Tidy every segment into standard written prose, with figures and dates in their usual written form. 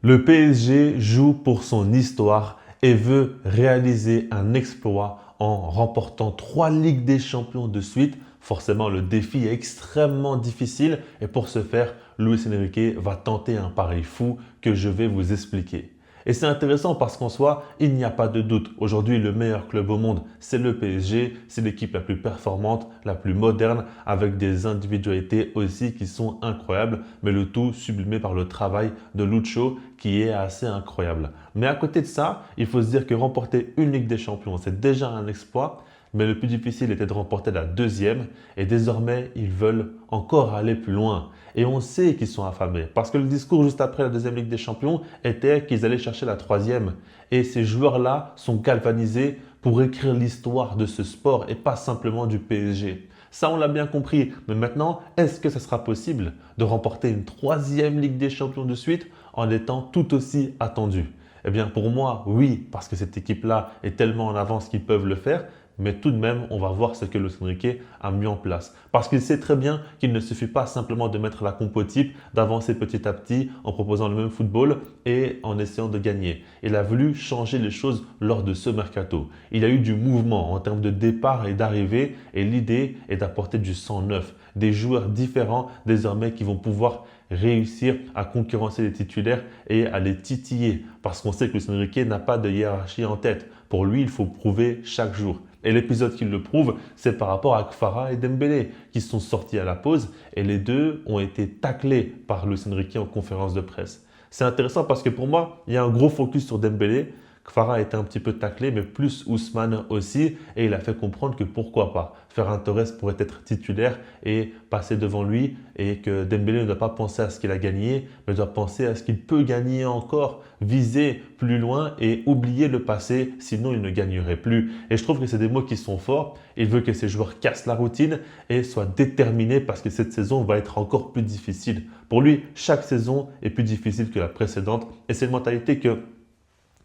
Le PSG joue pour son histoire et veut réaliser un exploit en remportant 3 Ligues des Champions de suite. Forcément, le défi est extrêmement difficile et pour ce faire, Luis Enrique va tenter un pari fou que je vais vous expliquer. Et c'est intéressant parce qu'en soi, il n'y a pas de doute. Aujourd'hui, le meilleur club au monde, c'est le PSG. C'est l'équipe la plus performante, la plus moderne, avec des individualités aussi qui sont incroyables, mais le tout sublimé par le travail de Lucho qui est assez incroyable. Mais à côté de ça, il faut se dire que remporter une Ligue des Champions, c'est déjà un exploit. Mais le plus difficile était de remporter la deuxième et désormais ils veulent encore aller plus loin. Et on sait qu'ils sont affamés parce que le discours juste après la deuxième Ligue des Champions était qu'ils allaient chercher la troisième. Et ces joueurs-là sont galvanisés pour écrire l'histoire de ce sport et pas simplement du PSG. Ça, on l'a bien compris. Mais maintenant, est-ce que ça sera possible de remporter une troisième Ligue des Champions de suite en étant tout aussi attendu? Eh bien, pour moi, oui, parce que cette équipe-là est tellement en avance qu'ils peuvent le faire. Mais tout de même, on va voir ce que Luis Enrique a mis en place. Parce qu'il sait très bien qu'il ne suffit pas simplement de mettre la compo type, d'avancer petit à petit en proposant le même football et en essayant de gagner. Il a voulu changer les choses lors de ce mercato. Il y a eu du mouvement en termes de départ et d'arrivée et l'idée est d'apporter du sang neuf, des joueurs différents désormais qui vont pouvoir réussir à concurrencer les titulaires et à les titiller. Parce qu'on sait que Luis Enrique n'a pas de hiérarchie en tête. Pour lui, il faut prouver chaque jour. Et l'épisode qui le prouve, c'est par rapport à Kfara et Dembélé qui sont sortis à la pause et les deux ont été taclés par Luis Enrique en conférence de presse. C'est intéressant parce que pour moi, il y a un gros focus sur Dembélé. Kfara a été un petit peu taclé, mais plus Ousmane aussi. Et il a fait comprendre que pourquoi pas. Ferran Torres pourrait être titulaire et passer devant lui. Et que Dembélé ne doit pas penser à ce qu'il a gagné, mais doit penser à ce qu'il peut gagner encore. Viser plus loin et oublier le passé, sinon il ne gagnerait plus. Et je trouve que c'est des mots qui sont forts. Il veut que ses joueurs cassent la routine et soient déterminés parce que cette saison va être encore plus difficile. Pour lui, chaque saison est plus difficile que la précédente. Et c'est une mentalité que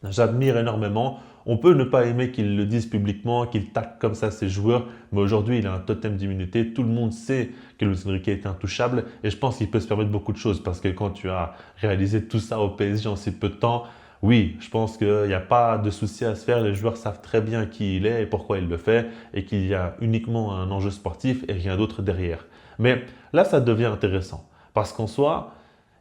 j'admire énormément. On peut ne pas aimer qu'ils le disent publiquement, qu'ils taquent comme ça ses joueurs, mais aujourd'hui, il a un totem d'immunité. Tout le monde sait que Luis Enrique est intouchable et je pense qu'il peut se permettre beaucoup de choses parce que quand tu as réalisé tout ça au PSG en si peu de temps, oui, je pense qu'il n'y a pas de souci à se faire. Les joueurs savent très bien qui il est et pourquoi il le fait et qu'il y a uniquement un enjeu sportif et rien d'autre derrière. Mais là, ça devient intéressant parce qu'en soi,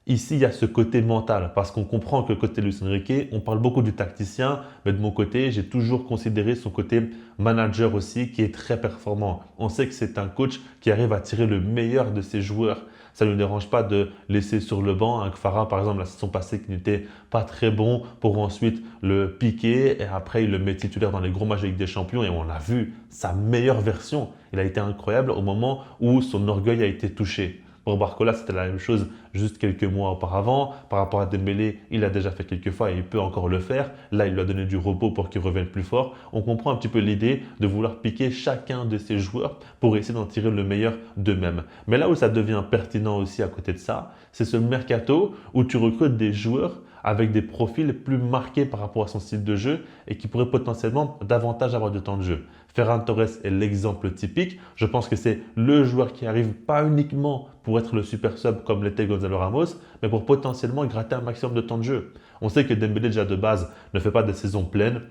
ici, il y a ce côté mental parce qu'on comprend que côté Luis Enrique, on parle beaucoup du tacticien, mais de mon côté, j'ai toujours considéré son côté manager aussi qui est très performant. On sait que c'est un coach qui arrive à tirer le meilleur de ses joueurs. Ça ne lui dérange pas de laisser sur le banc un Kfara, par exemple, la saison passée qui n'était pas très bon pour ensuite le piquer et après il le met titulaire dans les gros matchs de Ligue des Champions et on a vu sa meilleure version. Il a été incroyable au moment où son orgueil a été touché. Pour Barcola, c'était la même chose juste quelques mois auparavant. Par rapport à Dembélé, il l'a déjà fait quelques fois et il peut encore le faire. Là, il lui a donné du repos pour qu'il revienne plus fort. On comprend un petit peu l'idée de vouloir piquer chacun de ses joueurs pour essayer d'en tirer le meilleur d'eux-mêmes. Mais là où ça devient pertinent aussi à côté de ça, c'est ce mercato où tu recrutes des joueurs avec des profils plus marqués par rapport à son style de jeu et qui pourraient potentiellement davantage avoir de temps de jeu. Ferran Torres est l'exemple typique. Je pense que c'est le joueur qui arrive pas uniquement pour être le super sub comme l'était Gonzalo Ramos, mais pour potentiellement gratter un maximum de temps de jeu. On sait que Dembélé déjà de base ne fait pas des saisons pleines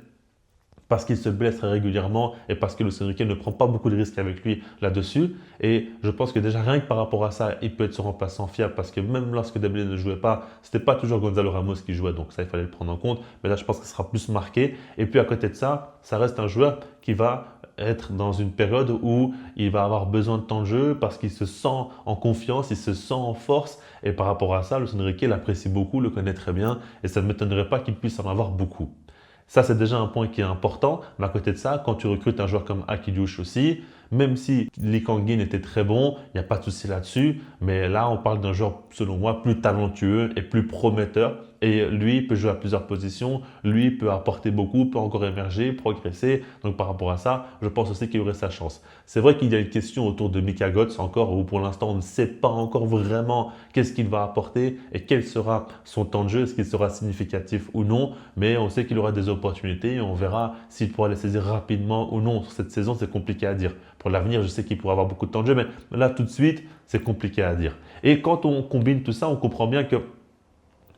parce qu'il se blesse très régulièrement et parce que Luis Enrique ne prend pas beaucoup de risques avec lui là-dessus. Et je pense que déjà rien que par rapport à ça, il peut être son remplaçant fiable parce que même lorsque Dembélé ne jouait pas, c'était pas toujours Gonzalo Ramos qui jouait, donc ça il fallait le prendre en compte. Mais là je pense que ce sera plus marqué. Et puis à côté de ça, ça reste un joueur qui va être dans une période où il va avoir besoin de temps de jeu parce qu'il se sent en confiance, il se sent en force. Et par rapport à ça, Luis Enrique l'apprécie beaucoup, le connaît très bien et ça ne m'étonnerait pas qu'il puisse en avoir beaucoup. Ça, c'est déjà un point qui est important. Mais à côté de ça, quand tu recrutes un joueur comme Akiliouche aussi, même si Lee Kang-in était très bon, il n'y a pas de souci là-dessus. Mais là, on parle d'un joueur, selon moi, plus talentueux et plus prometteur. Et lui peut jouer à plusieurs positions, lui peut apporter beaucoup, peut encore émerger, progresser. Donc par rapport à ça, je pense aussi qu'il aurait sa chance. C'est vrai qu'il y a une question autour de Mika Götze encore où pour l'instant on ne sait pas encore vraiment qu'est-ce qu'il va apporter et quel sera son temps de jeu, est-ce qu'il sera significatif ou non. Mais on sait qu'il aura des opportunités et on verra s'il pourra les saisir rapidement ou non. Sur cette saison, c'est compliqué à dire. Pour l'avenir, je sais qu'il pourra avoir beaucoup de temps de jeu, mais là tout de suite, c'est compliqué à dire. Et quand on combine tout ça, on comprend bien que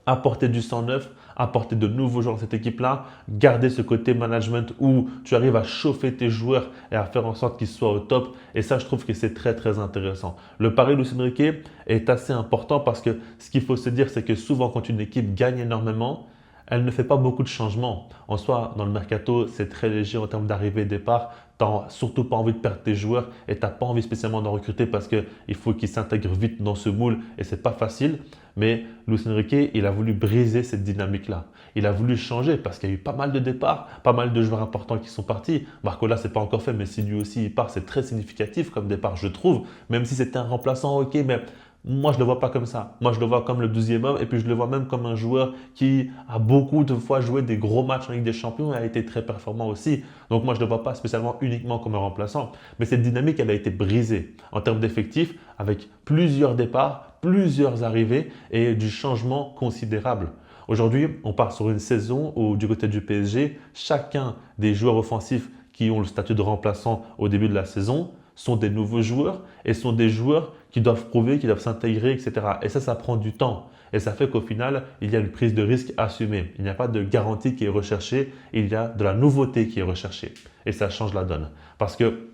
apporter du sang neuf, apporter de nouveaux joueurs dans cette équipe-là, garder ce côté management où tu arrives à chauffer tes joueurs et à faire en sorte qu'ils soient au top. Et ça, je trouve que c'est très, très intéressant. Le pari Luis Enrique est assez important parce que ce qu'il faut se dire, c'est que souvent, quand une équipe gagne énormément, elle ne fait pas beaucoup de changements. En soi, dans le mercato, c'est très léger en termes d'arrivée et départ. Tu n'as surtout pas envie de perdre tes joueurs et tu n'as pas envie spécialement d'en recruter parce qu'il faut qu'ils s'intègrent vite dans ce moule et ce n'est pas facile. Mais Luis Enrique, il a voulu briser cette dynamique-là. Il a voulu changer parce qu'il y a eu pas mal de départs, pas mal de joueurs importants qui sont partis. Barcola, ce n'est pas encore fait, mais si lui aussi il part, c'est très significatif comme départ, je trouve. Même si c'était un remplaçant, ok, mais moi, je ne le vois pas comme ça. Moi, je le vois comme le 12e homme et puis je le vois même comme un joueur qui a beaucoup de fois joué des gros matchs en Ligue des Champions et a été très performant aussi. Donc, moi, je ne le vois pas spécialement uniquement comme un remplaçant. Mais cette dynamique, elle a été brisée en termes d'effectifs avec plusieurs départs, plusieurs arrivées et du changement considérable. Aujourd'hui, on part sur une saison où du côté du PSG, chacun des joueurs offensifs qui ont le statut de remplaçant au début de la saison sont des nouveaux joueurs et sont des joueurs qui doivent prouver, qui doivent s'intégrer, etc. Et ça prend du temps. Et ça fait qu'au final, il y a une prise de risque assumée. Il n'y a pas de garantie qui est recherchée, il y a de la nouveauté qui est recherchée. Et ça change la donne. Parce que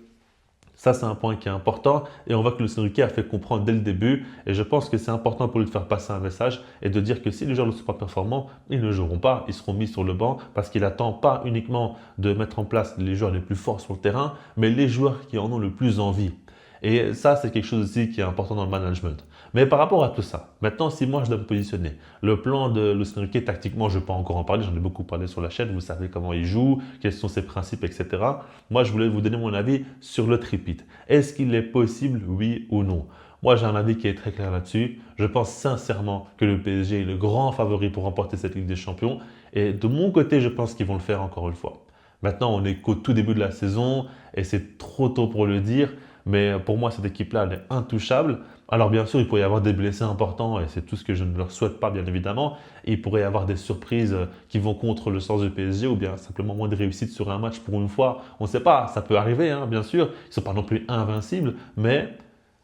ça, c'est un point qui est important et on voit que Luis Enrique a fait comprendre dès le début et je pense que c'est important pour lui de faire passer un message et de dire que si les joueurs ne sont pas performants, ils ne joueront pas, ils seront mis sur le banc parce qu'il attend pas uniquement de mettre en place les joueurs les plus forts sur le terrain, mais les joueurs qui en ont le plus envie. Et ça, c'est quelque chose aussi qui est important dans le management. Mais par rapport à tout ça, maintenant, si moi je dois me positionner, le plan de Luis Enrique, tactiquement, je ne vais pas encore en parler, j'en ai beaucoup parlé sur la chaîne, vous savez comment il joue, quels sont ses principes, etc. Moi, je voulais vous donner mon avis sur le tripit. Est-ce qu'il est possible, oui ou non? Moi, j'ai un avis qui est très clair là-dessus. Je pense sincèrement que le PSG est le grand favori pour remporter cette Ligue des Champions. Et de mon côté, je pense qu'ils vont le faire encore une fois. Maintenant, on est qu'au tout début de la saison et c'est trop tôt pour le dire. Mais pour moi, cette équipe-là, elle est intouchable. Alors bien sûr, il pourrait y avoir des blessés importants et c'est tout ce que je ne leur souhaite pas, bien évidemment. Et il pourrait y avoir des surprises qui vont contre le sens du PSG ou bien simplement moins de réussite sur un match pour une fois. On ne sait pas, ça peut arriver, hein, bien sûr. Ils ne sont pas non plus invincibles, mais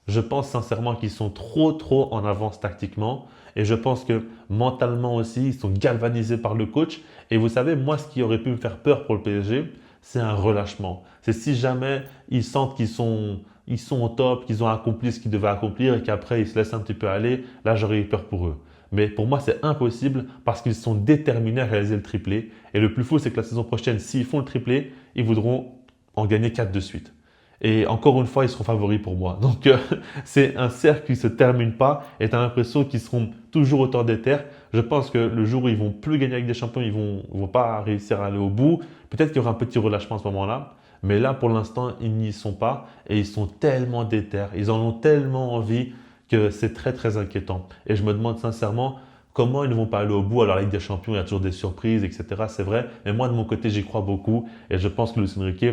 je pense sincèrement qu'ils sont trop en avance tactiquement. Et je pense que mentalement aussi, ils sont galvanisés par le coach. Et vous savez, moi, ce qui aurait pu me faire peur pour le PSG, c'est un relâchement. C'est si jamais ils sentent ils sont au top, qu'ils ont accompli ce qu'ils devaient accomplir et qu'après ils se laissent un petit peu aller, là j'aurais eu peur pour eux. Mais pour moi, c'est impossible parce qu'ils sont déterminés à réaliser le triplé. Et le plus fou, c'est que la saison prochaine, s'ils font le triplé, ils voudront en gagner 4 de suite. Et encore une fois, ils seront favoris pour moi. Donc, c'est un cercle qui ne se termine pas et tu as l'impression qu'ils seront toujours autant déter. Je pense que le jour où ils vont plus gagner avec des champions, ils vont pas réussir à aller au bout. Peut-être qu'il y aura un petit relâchement à ce moment-là. Mais là, pour l'instant, ils n'y sont pas et ils sont tellement déter. Ils en ont tellement envie que c'est très inquiétant. Et je me demande sincèrement comment ils ne vont pas aller au bout. Alors, la Ligue des Champions, il y a toujours des surprises, etc. C'est vrai. Mais moi, de mon côté, j'y crois beaucoup. Et je pense que Luis Enrique,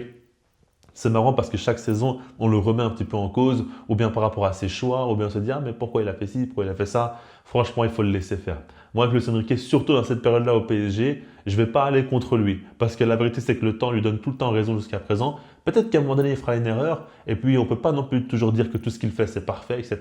c'est marrant parce que chaque saison, on le remet un petit peu en cause, ou bien par rapport à ses choix, ou bien on se dit « Ah, mais pourquoi il a fait ci, pourquoi il a fait ça ?» Franchement, il faut le laisser faire. Moi, avec Luis Enrique, surtout dans cette période-là au PSG, je ne vais pas aller contre lui. Parce que la vérité, c'est que le temps lui donne tout le temps raison jusqu'à présent. Peut-être qu'à un moment donné, il fera une erreur, et puis on ne peut pas non plus toujours dire que tout ce qu'il fait, c'est parfait, etc.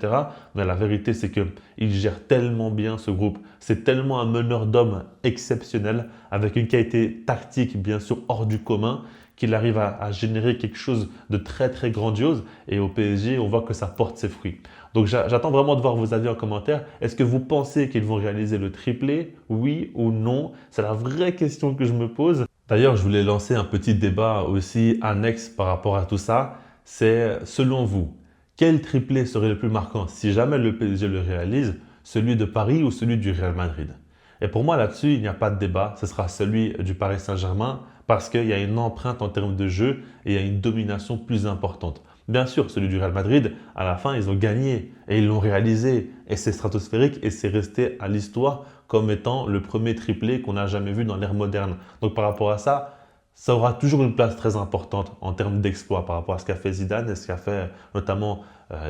Mais la vérité, c'est qu'il gère tellement bien ce groupe. C'est tellement un meneur d'hommes exceptionnel, avec une qualité tactique, bien sûr, hors du commun, qu'il arrive à générer quelque chose de très grandiose. Et au PSG, on voit que ça porte ses fruits. Donc j'attends vraiment de voir vos avis en commentaire. Est-ce que vous pensez qu'ils vont réaliser le triplé? Oui ou non? C'est la vraie question que je me pose. D'ailleurs, je voulais lancer un petit débat aussi annexe par rapport à tout ça. C'est selon vous, quel triplé serait le plus marquant si jamais le PSG le réalise? Celui de Paris ou celui du Real Madrid? Et pour moi, là-dessus, il n'y a pas de débat. Ce sera celui du Paris Saint-Germain parce qu'il y a une empreinte en termes de jeu et il y a une domination plus importante. Bien sûr, celui du Real Madrid, à la fin, ils ont gagné et ils l'ont réalisé. Et c'est stratosphérique et c'est resté à l'histoire comme étant le premier triplé qu'on n'a jamais vu dans l'ère moderne. Donc par rapport à ça, ça aura toujours une place très importante en termes d'exploit par rapport à ce qu'a fait Zidane et ce qu'a fait notamment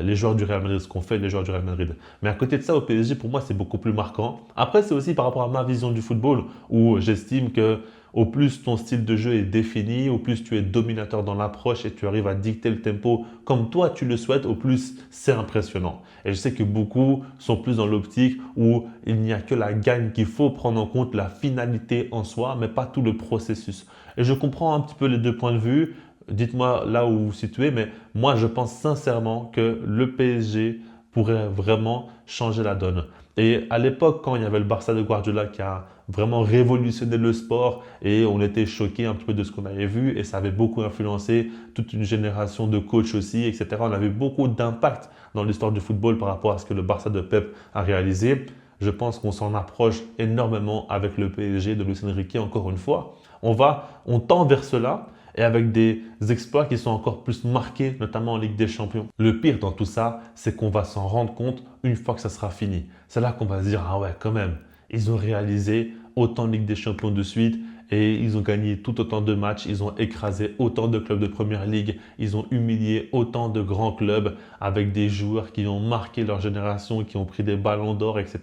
les joueurs du Real Madrid, ce qu'ont fait les joueurs du Real Madrid. Mais à côté de ça, au PSG, pour moi, c'est beaucoup plus marquant. Après, c'est aussi par rapport à ma vision du football où j'estime que Au plus ton style de jeu est défini, au plus tu es dominateur dans l'approche et tu arrives à dicter le tempo comme toi tu le souhaites, au plus c'est impressionnant. Et je sais que beaucoup sont plus dans l'optique où il n'y a que la gagne qu'il faut prendre en compte, la finalité en soi, mais pas tout le processus. Et je comprends un petit peu les deux points de vue. Dites-moi là où vous vous situez, mais moi je pense sincèrement que le PSG pourrait vraiment changer la donne. Et à l'époque, quand il y avait le Barça de Guardiola qui a vraiment révolutionné le sport et on était choqués un petit peu de ce qu'on avait vu et ça avait beaucoup influencé toute une génération de coachs aussi, etc. On avait beaucoup d'impact dans l'histoire du football par rapport à ce que le Barça de Pep a réalisé. Je pense qu'on s'en approche énormément avec le PSG de Luis Enrique encore une fois. On tend vers cela et avec des exploits qui sont encore plus marqués, notamment en Ligue des Champions. Le pire dans tout ça, c'est qu'on va s'en rendre compte une fois que ça sera fini. C'est là qu'on va se dire, ah ouais, quand même, ils ont réalisé autant de Ligue des Champions de suite et ils ont gagné tout autant de matchs, ils ont écrasé autant de clubs de Première Ligue, ils ont humilié autant de grands clubs avec des joueurs qui ont marqué leur génération, qui ont pris des ballons d'or, etc.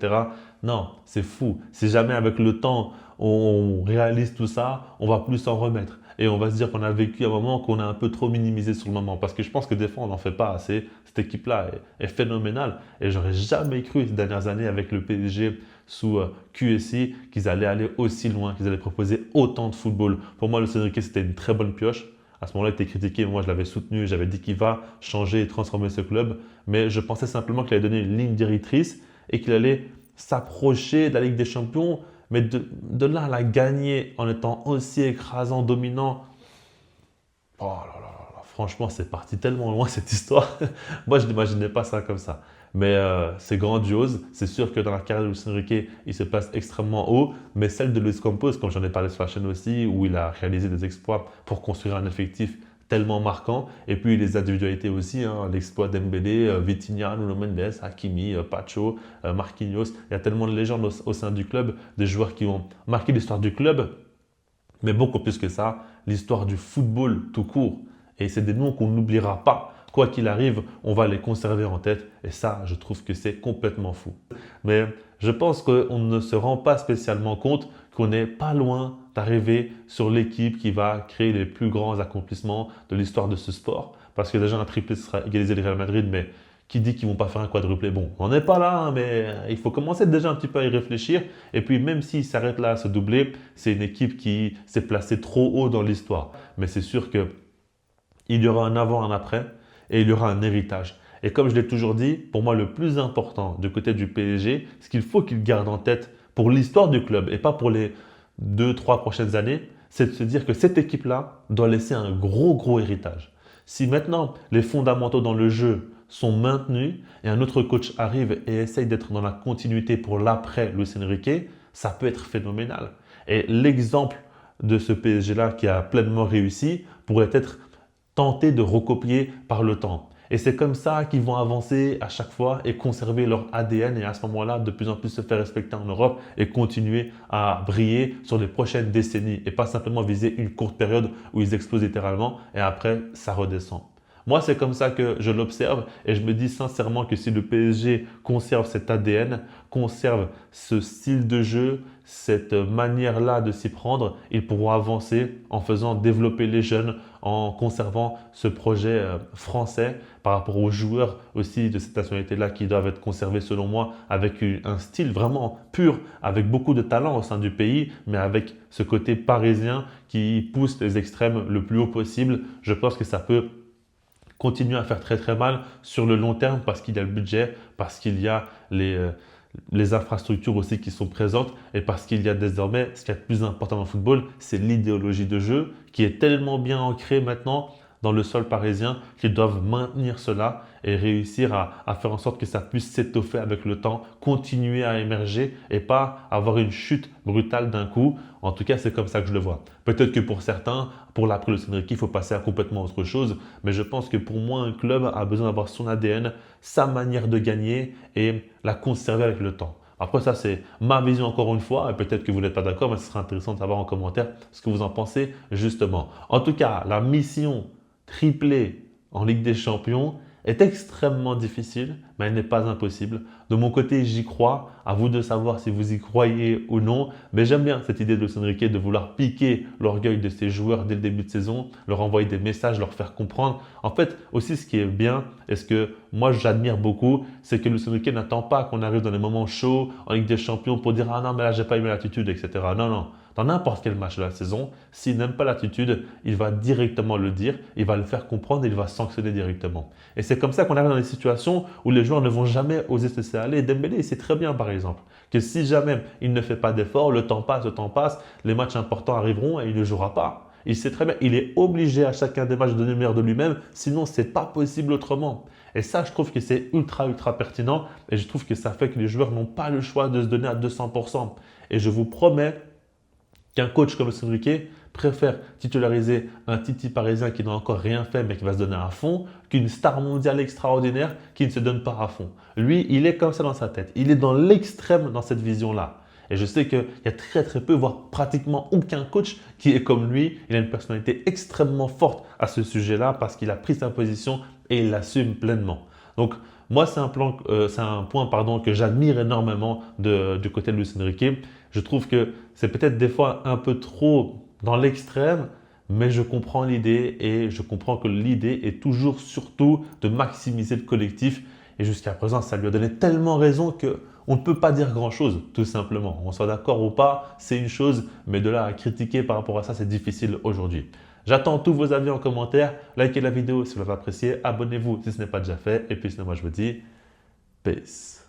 Non, c'est fou. Si jamais avec le temps, on réalise tout ça, on va plus s'en remettre. Et on va se dire qu'on a vécu un moment qu'on a un peu trop minimisé sur le moment. Parce que je pense que des fois, on n'en fait pas assez. Cette équipe-là est phénoménale. Et j'aurais jamais cru ces dernières années avec le PSG sous QSI qu'ils allaient aller aussi loin, qu'ils allaient proposer autant de football. Pour moi, le Enrique, c'était une très bonne pioche. À ce moment-là, il était critiqué, moi je l'avais soutenu, j'avais dit qu'il va changer et transformer ce club. Mais je pensais simplement qu'il allait donner une ligne directrice et qu'il allait s'approcher de la Ligue des Champions. Mais de là à la gagner en étant aussi écrasant, dominant, oh là là là, franchement, c'est parti tellement loin cette histoire. Moi, je n'imaginais pas ça comme ça. Mais c'est grandiose. C'est sûr que dans la carrière de Luis Enrique, il se passe extrêmement haut. Mais celle de Luis Campos, comme j'en ai parlé sur la chaîne aussi, où il a réalisé des exploits pour construire un effectif tellement marquant. Et puis les individualités aussi, hein, l'exploit d'Embélé, Vitinha, Nuno Mendes, Hakimi, Pacho, Marquinhos. Il y a tellement de légendes au sein du club, des joueurs qui ont marqué l'histoire du club. Mais beaucoup plus que ça, l'histoire du football tout court. Et c'est des noms qu'on n'oubliera pas. Quoi qu'il arrive, on va les conserver en tête. Et ça, je trouve que c'est complètement fou. Mais je pense qu'on ne se rend pas spécialement compte qu'on n'est pas loin d'arriver sur l'équipe qui va créer les plus grands accomplissements de l'histoire de ce sport. Parce que déjà, un triplé sera égalisé le Real Madrid, mais qui dit qu'ils ne vont pas faire un quadruplé? Bon, on n'est pas là, hein, mais il faut commencer déjà un petit peu à y réfléchir. Et puis, même s'ils s'arrêtent là à se doubler, c'est une équipe qui s'est placée trop haut dans l'histoire. Mais c'est sûr qu'il y aura un avant, un après, et il y aura un héritage. Et comme je l'ai toujours dit, pour moi, le plus important du côté du PSG, ce qu'il faut qu'ils gardent en tête pour l'histoire du club et pas pour les 2, 3 prochaines années, c'est de se dire que cette équipe-là doit laisser un gros héritage. Si maintenant les fondamentaux dans le jeu sont maintenus et un autre coach arrive et essaye d'être dans la continuité pour l'après Luis Enrique, ça peut être phénoménal. Et l'exemple de ce PSG-là qui a pleinement réussi pourrait être tenté de recopier par le temps. Et c'est comme ça qu'ils vont avancer à chaque fois et conserver leur ADN et à ce moment-là, de plus en plus se faire respecter en Europe et continuer à briller sur les prochaines décennies et pas simplement viser une courte période où ils explosent littéralement et après, ça redescend. Moi, c'est comme ça que je l'observe et je me dis sincèrement que si le PSG conserve cet ADN, conserve ce style de jeu, cette manière-là de s'y prendre, ils pourront avancer en faisant développer les jeunes, en conservant ce projet français par rapport aux joueurs aussi de cette nationalité-là qui doivent être conservés selon moi avec un style vraiment pur, avec beaucoup de talent au sein du pays, mais avec ce côté parisien qui pousse les extrêmes le plus haut possible. Je pense que ça peut continuer à faire très mal sur le long terme parce qu'il y a le budget, parce qu'il y a les infrastructures aussi qui sont présentes et parce qu'il y a désormais, ce qui est le plus important dans le football, c'est l'idéologie de jeu qui est tellement bien ancrée maintenant dans le sol parisien qu'ils doivent maintenir cela et réussir à faire en sorte que ça puisse s'étoffer avec le temps, continuer à émerger et pas avoir une chute brutale d'un coup. En tout cas, c'est comme ça que je le vois. Peut-être que pour certains, pour l'après Luis Enrique, il faut passer à complètement autre chose. Mais je pense que pour moi, un club a besoin d'avoir son ADN, sa manière de gagner et la conserver avec le temps. Après ça, c'est ma vision encore une fois. Et peut-être que vous n'êtes pas d'accord, mais ce sera intéressant de savoir en commentaire ce que vous en pensez justement. En tout cas, la mission triplé en Ligue des Champions est extrêmement difficile, mais elle n'est pas impossible. De mon côté, j'y crois. À vous de savoir si vous y croyez ou non. Mais j'aime bien cette idée de Luis Enrique de vouloir piquer l'orgueil de ses joueurs dès le début de saison, leur envoyer des messages, leur faire comprendre. En fait, aussi ce qui est bien et ce que moi j'admire beaucoup, c'est que Luis Enrique n'attend pas qu'on arrive dans les moments chauds en Ligue des Champions pour dire « Ah non, mais là, j'ai pas aimé l'attitude, etc. » Non, non. Dans n'importe quel match de la saison, s'il n'aime pas l'attitude, il va directement le dire, il va le faire comprendre et il va sanctionner directement. Et c'est comme ça qu'on arrive dans des situations où les joueurs ne vont jamais oser se laisser aller. Dembélé, il sait très bien par exemple que si jamais il ne fait pas d'effort, le temps passe, les matchs importants arriveront et il ne jouera pas. Il sait très bien, il est obligé à chacun des matchs de donner le meilleur de lui-même, sinon ce n'est pas possible autrement. Et ça, je trouve que c'est ultra pertinent et je trouve que ça fait que les joueurs n'ont pas le choix de se donner à 200%. Et je vous promets qu'un coach comme Luis Enrique préfère titulariser un Titi parisien qui n'a encore rien fait mais qui va se donner à fond qu'une star mondiale extraordinaire qui ne se donne pas à fond. Lui, il est comme ça dans sa tête. Il est dans l'extrême dans cette vision-là. Et je sais qu'il y a très peu, voire pratiquement aucun coach qui est comme lui. Il a une personnalité extrêmement forte à ce sujet-là parce qu'il a pris sa position et il l'assume pleinement. Donc, moi, c'est un point que j'admire énormément du côté de Luis Enrique. Je trouve que c'est peut-être des fois un peu trop dans l'extrême, mais je comprends l'idée et je comprends que l'idée est toujours surtout de maximiser le collectif. Et jusqu'à présent, ça lui a donné tellement raison qu'on ne peut pas dire grand-chose, tout simplement. On soit d'accord ou pas, c'est une chose, mais de là à critiquer par rapport à ça, c'est difficile aujourd'hui. J'attends tous vos avis en commentaire. Likez la vidéo si vous l'avez appréciée. Abonnez-vous si ce n'est pas déjà fait. Et puis sinon, moi je vous dis peace.